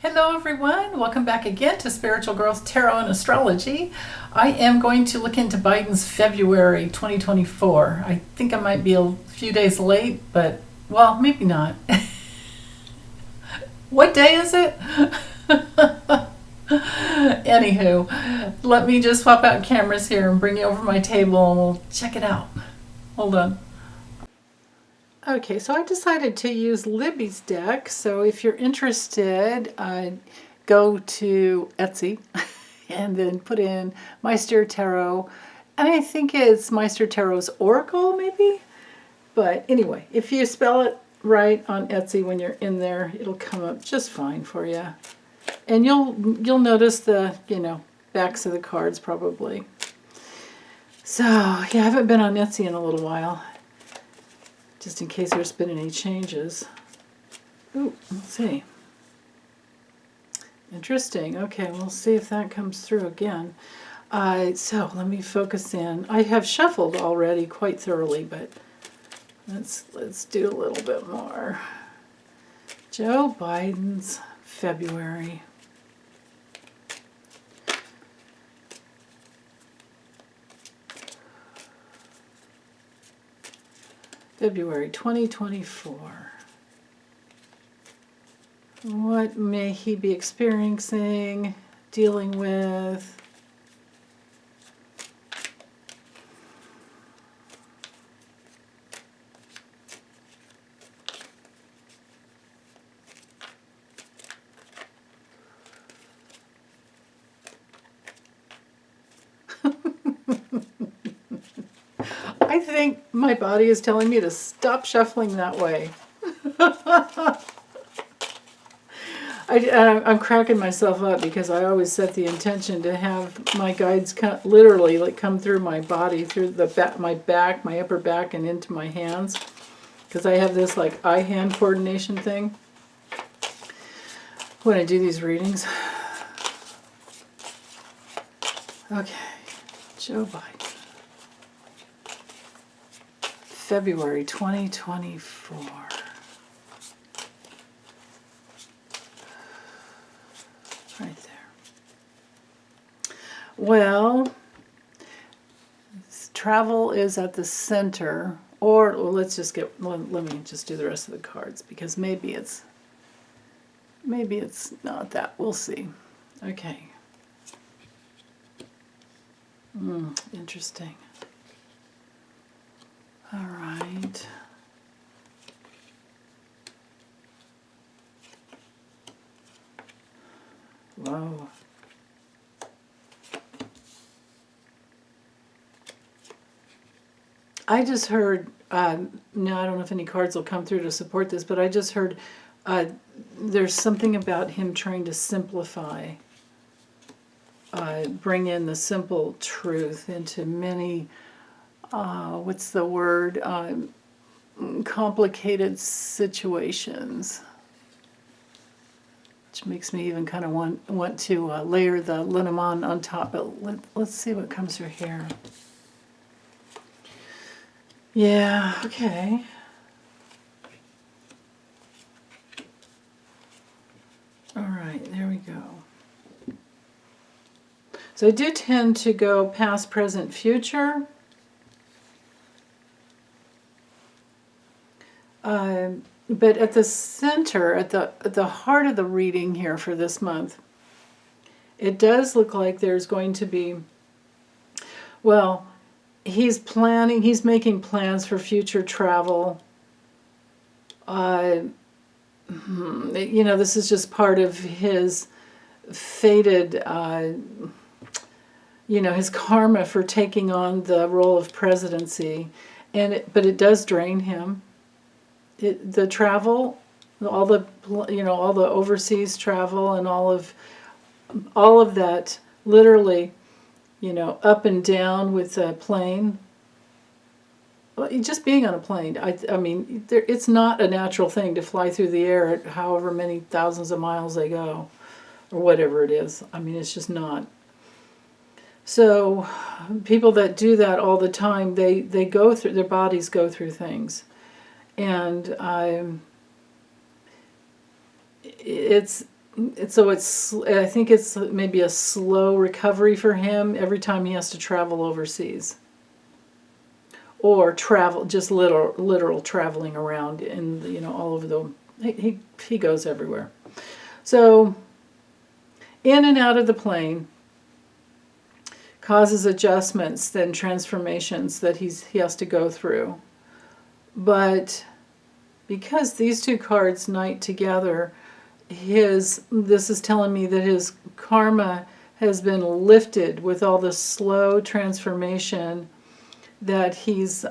Hello everyone, welcome back again to Spiritual Girls Tarot and Astrology. I am going to look into Biden's February 2024. I think I might be a few days late, but well, maybe not. What day is it? Anywho, let me just swap out cameras here and bring you over my table and we'll check it out. Hold on. Okay, so I decided to use Libby's deck. So if you're interested, go to Etsy and then put in Maighstir Tarot. And I think it's Maighstir Tarot's Oracle, maybe? But anyway, if you spell it right on Etsy when you're in there, it'll come up just fine for you. And you'll notice the, backs of the cards probably. So, yeah, I haven't been on Etsy in a little while, just in case there's been any changes. Ooh, let's see. Interesting. Okay, we'll see if that comes through again. So let me focus in. I have shuffled already quite thoroughly, but let's do a little bit more. Joe Biden's February. February 2024. What may he be experiencing, dealing with? I think my body is telling me to stop shuffling that way. I'm cracking myself up because I always set the intention to have my guides literally come through my body, through the my back, my upper back, and into my hands, because I have this like eye-hand coordination thing when I do these readings. Okay, Joe Biden. February 2024. Right there. Well, travel is at the center, or well, let me just do the rest of the cards, because maybe it's not that. We'll see. Okay. Interesting. All right. Whoa. I just heard, now I don't know if any cards will come through to support this, but I just heard there's something about him trying to simplify, bring in the simple truth into many, what's the word, complicated situations. Which makes me even kind of want to layer the Lenormand on top. But let's see what comes through here. Yeah, okay. All right, there we go. So I do tend to go past, present, future. But at the center, at the heart of the reading here for this month, it does look like there's going to be, well, he's making plans for future travel. This is just part of his fated, his karma for taking on the role of presidency, but it does drain him. The travel, all the overseas travel, and all of that, literally, up and down with a plane. Well, just being on a plane, I mean, it's not a natural thing to fly through the air at however many thousands of miles they go, or whatever it is. I mean, it's just not. So, people that do that all the time, they go through, their bodies go through things. And it's so I think it's maybe a slow recovery for him every time he has to travel overseas. Or travel, just literal traveling around in, all over he goes everywhere. So, in and out of the plane causes adjustments, then transformations that he has to go through. But because these two cards knight together, this is telling me that his karma has been lifted with all the slow transformation that he's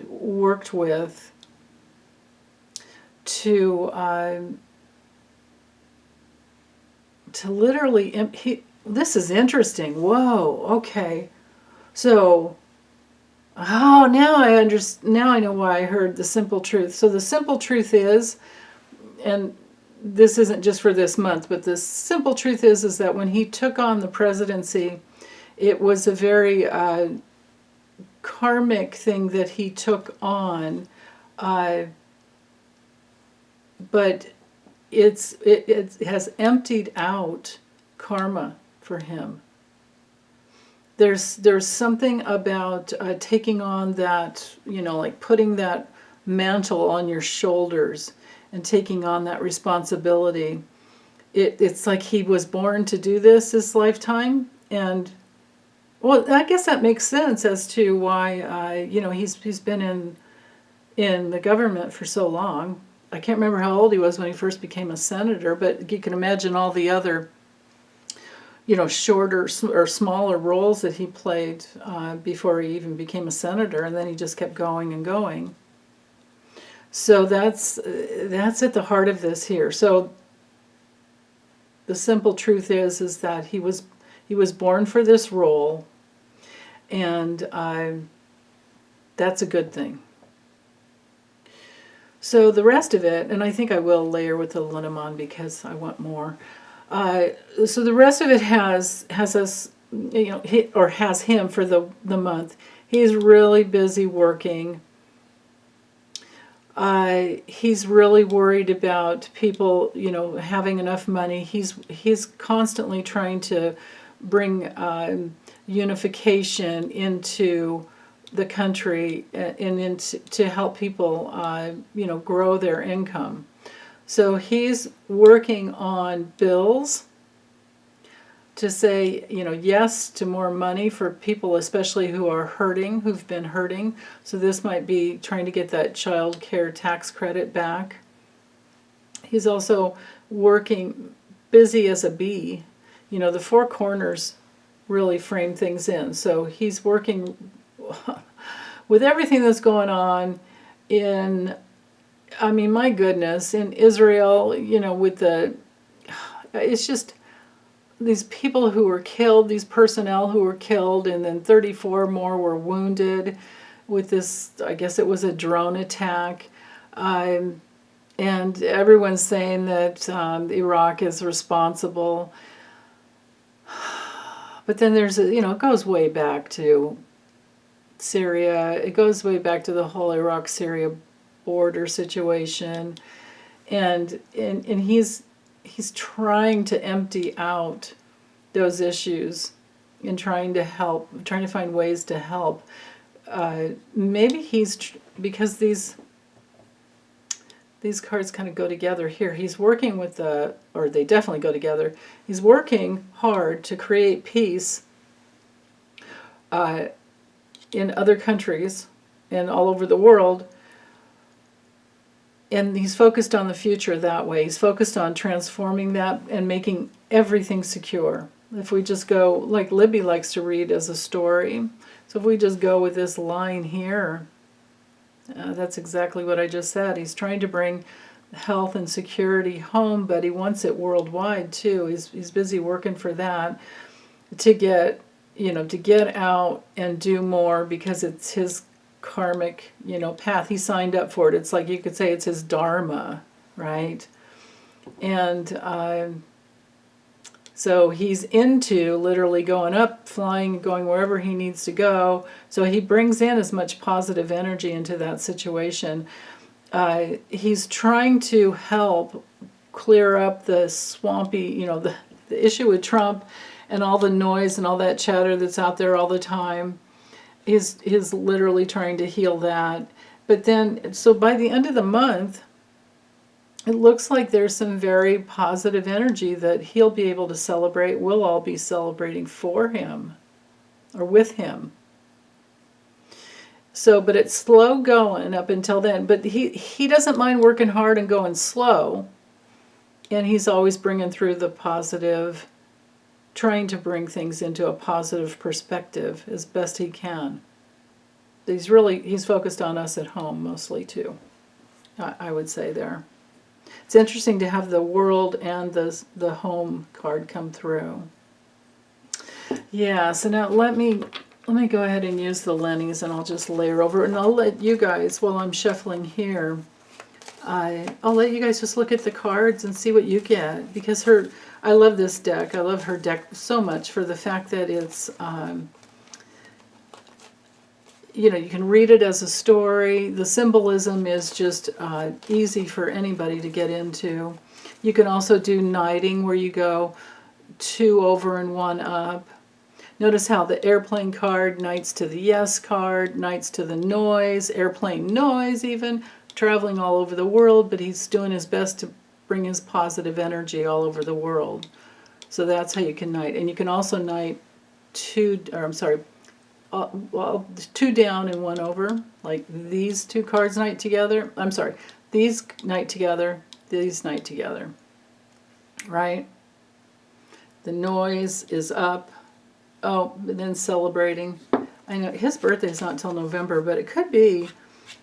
worked with to literally, this is interesting. Whoa, okay. So, now I understand. Now I know why I heard the simple truth. So the simple truth is, and this isn't just for this month, but the simple truth is that when he took on the presidency, it was a very karmic thing that he took on, but it has emptied out karma for him. There's something about taking on that, like putting that mantle on your shoulders and taking on that responsibility. It's like he was born to do this lifetime, and well, I guess that makes sense as to why he's been in the government for so long. I can't remember how old he was when he first became a senator, but you can imagine all the other, shorter or smaller roles that he played before he even became a senator, and then he just kept going and going. So that's at the heart of this here. So the simple truth is that he was born for this role, and that's a good thing. So the rest of it, and I think I will layer with the Lenormand because I want more. So the rest of it has us, has him for the month. He's really busy working. He's really worried about people, having enough money. He's constantly trying to bring unification into the country and to help people, grow their income. So he's working on bills to say, yes to more money for people, especially who are hurting, who've been hurting. So this might be trying to get that child care tax credit back. He's also working, busy as a bee. The four corners really frame things in. So he's working with everything that's going on my goodness, in Israel, it's just these people who were killed, these personnel who were killed, and then 34 more were wounded with this, I guess it was a drone attack. And everyone's saying that Iraq is responsible. But then there's, it goes way back to Syria. It goes way back to the whole Iraq-Syria border situation. And he's trying to empty out those issues and trying to find ways to help. Maybe because these cards kind of go together here. He's working with or they definitely go together. He's working hard to create peace in other countries and all over the world. And he's focused on the future that way. He's focused on transforming that and making everything secure. If we just go, like Libby likes to read as a story, so if we just go with this line here, that's exactly what I just said. He's trying to bring health and security home, but he wants it worldwide too. He's busy working for that to get out and do more, because it's his karmic, path. He signed up for it. It's like you could say it's his dharma, right? And so he's into literally going up, flying, going wherever he needs to go. So he brings in as much positive energy into that situation. He's trying to help clear up the swampy, you know, the issue with Trump and all the noise and all that chatter that's out there all the time. He's literally trying to heal that. But then, so by the end of the month, it looks like there's some very positive energy that he'll be able to celebrate. We'll all be celebrating for him or with him. So, but it's slow going up until then. But he doesn't mind working hard and going slow. And he's always bringing through the positive, trying to bring things into a positive perspective as best he can. He's focused on us at home mostly too, I would say there. It's interesting to have the world and the home card come through. Yeah, so now let me go ahead and use the Lennies, and I'll just layer over, and I'll let you guys, while I'm shuffling here, I'll let you guys just look at the cards and see what you get, because I love this deck. I love her deck so much for the fact that it's, you know, you can read it as a story. The symbolism is just easy for anybody to get into. You can also do knighting, where you go 2 over and 1 up. Notice how the airplane card, knights to the yes card, knights to the noise, airplane noise even, traveling all over the world, but he's doing his best to bring his positive energy all over the world. So that's how you can knight. And you can also knight 2 down and 1 over, like these 2 cards knight together. I'm sorry, these knight together, these knight together, right? The noise is up. Oh, but then celebrating. I know his birthday's not till November, but it could be,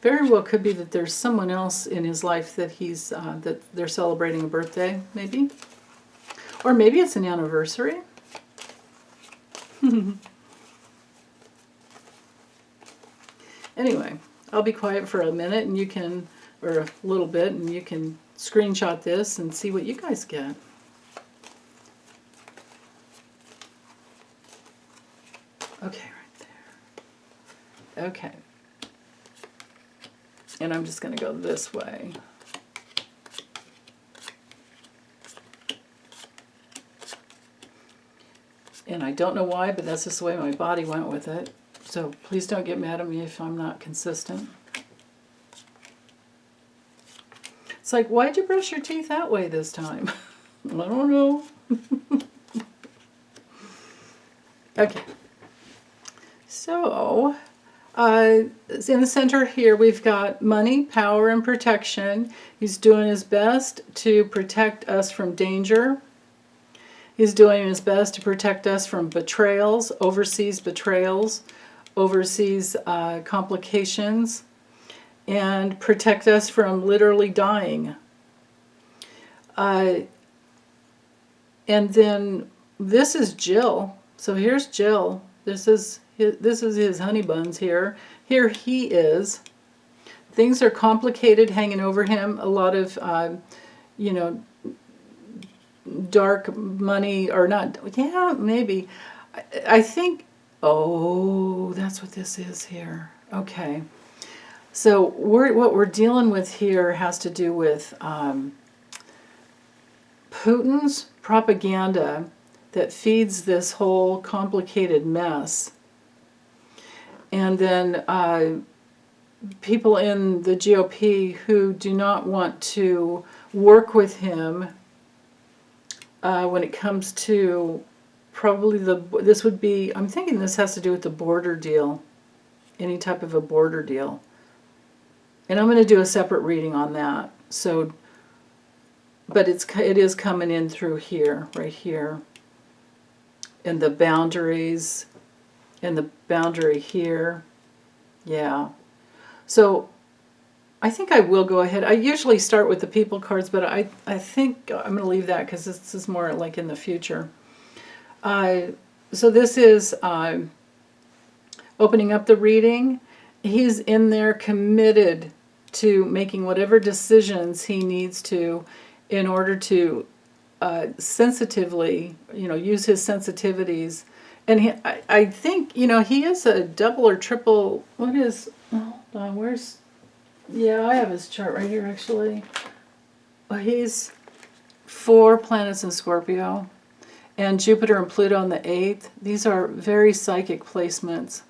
very well could be that there's someone else in his life that that they're celebrating a birthday, maybe. Or maybe it's an anniversary. Anyway, I'll be quiet for a minute, and you can, or a little bit, and you can screenshot this and see what you guys get. Okay, right there. Okay. And I'm just going to go this way. And I don't know why, but that's just the way my body went with it. So please don't get mad at me if I'm not consistent. It's like, why'd you brush your teeth that way this time? I don't know. Okay. So, in the center here, we've got money, power, and protection. He's doing his best to protect us from danger. He's doing his best to protect us from betrayals, overseas complications, and protect us from literally dying. And then this is Jill. So here's Jill. This is his honey buns here. Here he is. Things are complicated hanging over him. A lot of, you know, dark money, or not, yeah, maybe. I think, oh, that's what this is here. Okay. So what we're dealing with here has to do with Putin's propaganda that feeds this whole complicated mess. And then people in the GOP who do not want to work with him when it comes to probably this would be, I'm thinking this has to do with the border deal, any type of a border deal. And I'm going to do a separate reading on that. So, but it is coming in through here, right here. And the boundaries, and the boundary here. Yeah. So I think I will go ahead. I usually start with the people cards, but I think I'm going to leave that because this is more like in the future. So this is opening up the reading. He's in there committed to making whatever decisions he needs to in order to sensitively, you know, use his sensitivities. And I think, you know, he is a double or triple, what is, hold on, where's, yeah, I have his chart right here actually. He's 4 planets in Scorpio, and Jupiter and Pluto on the 8th. These are very psychic placements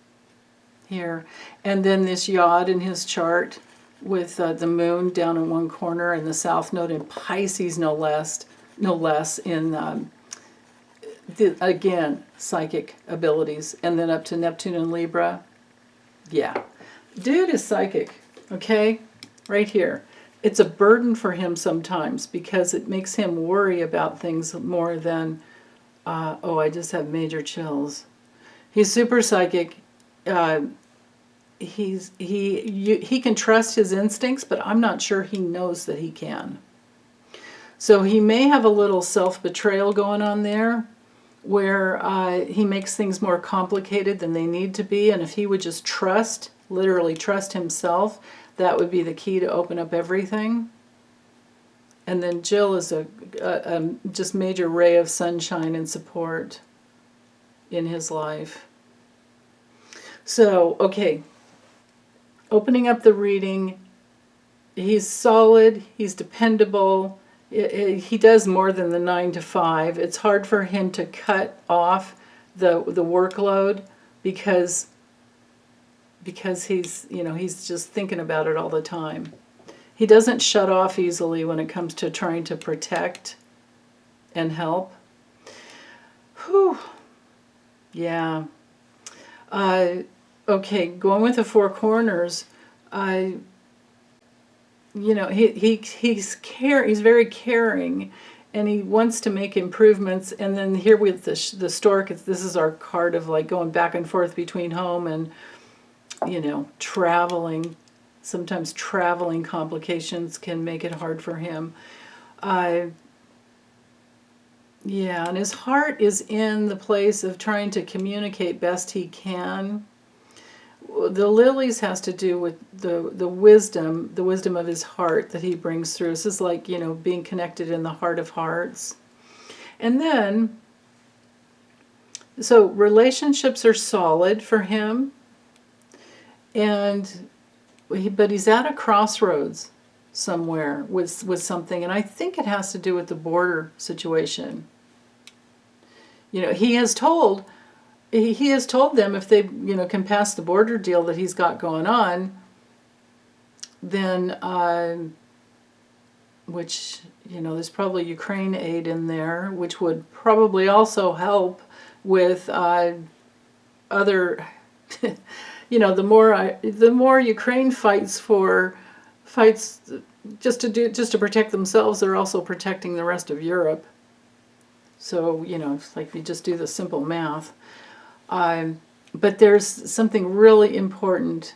here. And then this yod in his chart with the moon down in one corner and the south node in Pisces, no less in, again, psychic abilities. And then up to Neptune and Libra. Yeah. Dude is psychic, okay? Right here. It's a burden for him sometimes because it makes him worry about things more than, oh, I just have major chills. He's super psychic. He can trust his instincts, but I'm not sure he knows that he can. So he may have a little self-betrayal going on there, where he makes things more complicated than they need to be, and if he would just trust, literally trust himself, that would be the key to open up everything. And then Jill is a just major ray of sunshine and support in his life. So, okay, opening up the reading, he's solid, he's dependable, he does more than the 9 to 5. It's hard for him to cut off the workload because he's, you know, he's just thinking about it all the time. He doesn't shut off easily when it comes to trying to protect and help. Whew. Yeah. Okay, going with the 4 corners, you know, he's very caring, and he wants to make improvements. And then here with the stork, this is our card of like going back and forth between home and, you know, traveling. Sometimes traveling complications can make it hard for him. Yeah, and his heart is in the place of trying to communicate best he can. The lilies has to do with the wisdom of his heart that he brings through. This is like, you know, being connected in the heart of hearts. And then, so relationships are solid for him, but he's at a crossroads somewhere with something, and I think it has to do with the border situation. You know, he has told them if they, you know, can pass the border deal that he's got going on, then, which, you know, there's probably Ukraine aid in there, which would probably also help with other, you know, the more Ukraine fights just to protect themselves, they're also protecting the rest of Europe. So, you know, it's like if you just do the simple math. But there's something really important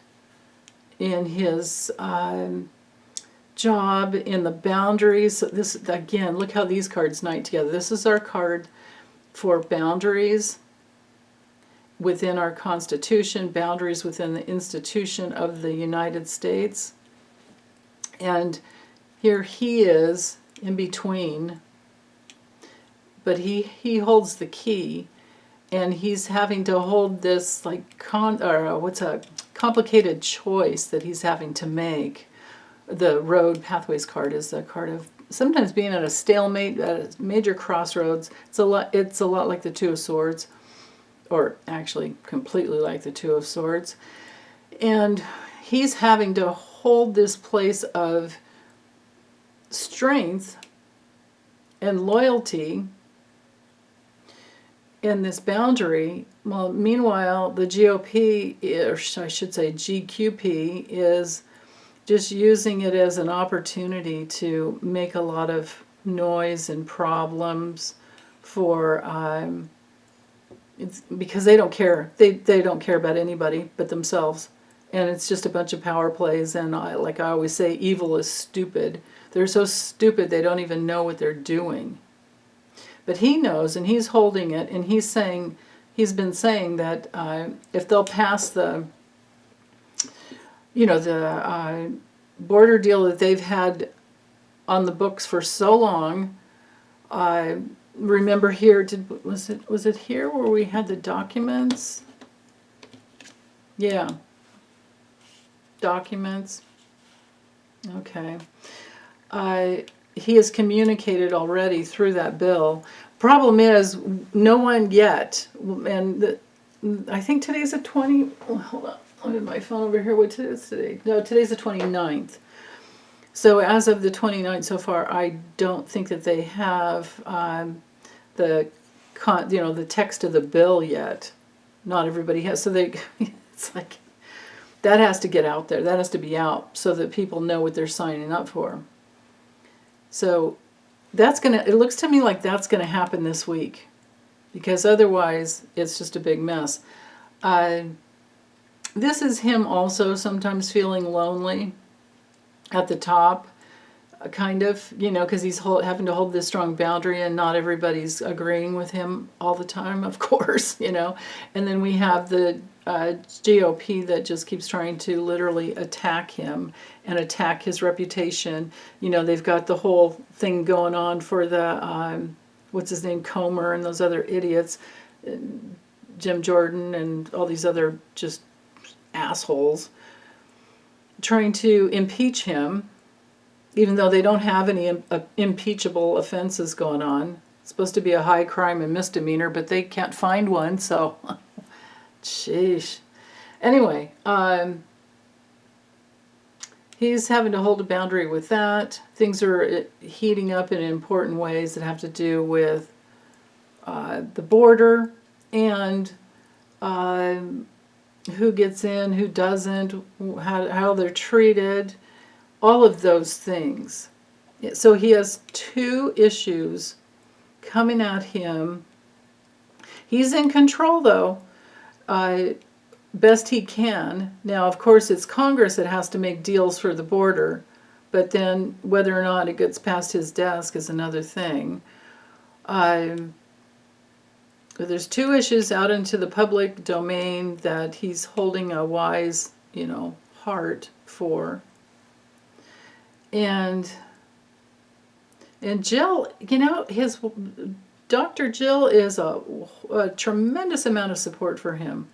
in his job, in the boundaries. This, again, look how these cards knight together. This is our card for boundaries within our Constitution, boundaries within the institution of the United States. And here he is in between, but he holds the key. And he's having to hold this like complicated choice that he's having to make. The Road Pathways card is a card of sometimes being at a stalemate, at a major crossroads. It's a lot like the Two of Swords, or actually completely like the Two of Swords. And he's having to hold this place of strength and loyalty in this boundary. Well, meanwhile, the GOP, or I should say GQP, is just using it as an opportunity to make a lot of noise and problems for, because they don't care. They don't care about anybody but themselves. And it's just a bunch of power plays, and like I always say, evil is stupid. They're so stupid they don't even know what they're doing. But he knows, and he's holding it, and he's been saying that if they'll pass the, you know, the border deal that they've had on the books for so long. Remember here, was it here where we had the documents? Yeah, documents. Okay. he has communicated already through that bill. Problem is, no one yet, and I think today's the 20, oh, hold on, I have my phone over here, what is today? No, today's the 29th. So as of the 29th so far, I don't think that they have the text of the bill yet. Not everybody has, so it's like, that has to get out there, that has to be out so that people know what they're signing up for. So it looks to me like that's gonna happen this week, because otherwise it's just a big mess. This is him also sometimes feeling lonely at the top, kind of, because he's having to hold this strong boundary and not everybody's agreeing with him all the time, of course, And then we have the GOP that just keeps trying to literally attack him and attack his reputation. They've got the whole thing going on for the, what's his name, Comer and those other idiots, Jim Jordan and all these other just assholes, trying to impeach him, even though they don't have any impeachable offenses going on. It's supposed to be a high crime and misdemeanor, but they can't find one, so sheesh. Anyway, he's having to hold a boundary with that. Things are heating up in important ways that have to do with the border and who gets in, who doesn't, how they're treated, all of those things. So he has two issues coming at him. He's in control, though, best he can. Now, of course, it's Congress that has to make deals for the border, but then whether or not it gets past his desk is another thing. There's two issues out into the public domain that he's holding a wise, heart for. And Jill, his Dr. Jill is a tremendous amount of support for him.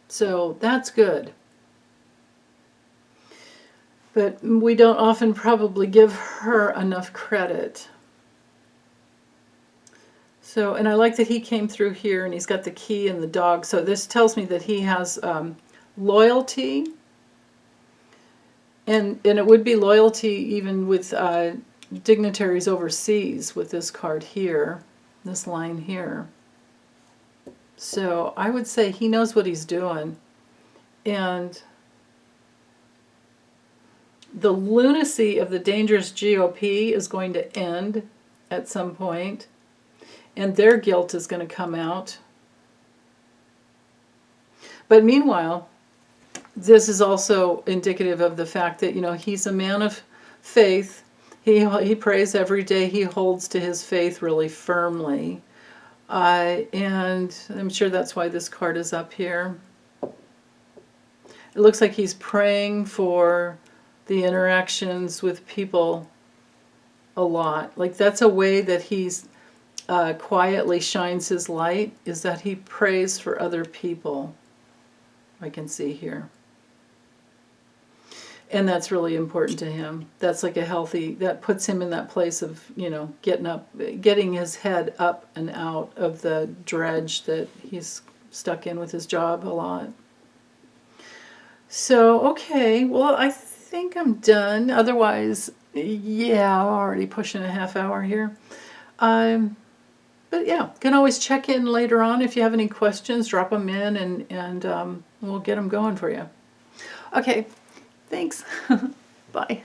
So that's good. But we don't often probably give her enough credit. So, and I like that he came through here and he's got the key and the dog. So this tells me that he has loyalty. And it would be loyalty even with dignitaries overseas with this card here, this line here. So I would say he knows what he's doing. And the lunacy of the dangerous GOP is going to end at some point, and their guilt is going to come out. But meanwhile, this is also indicative of the fact that, he's a man of faith. He prays every day. He holds to his faith really firmly. And I'm sure that's why this card is up here. It looks like he's praying for the interactions with people a lot. Like that's a way that he's quietly shines his light, is that he prays for other people. I can see here. And that's really important to him. That's like a healthy, that puts him in that place of, getting his head up and out of the dredge that he's stuck in with his job a lot. So, okay, well, I think I'm done. Otherwise, yeah, I'm already pushing a half hour here. But yeah, can always check in later on if you have any questions, drop them in and we'll get them going for you. Okay. Thanks. Bye.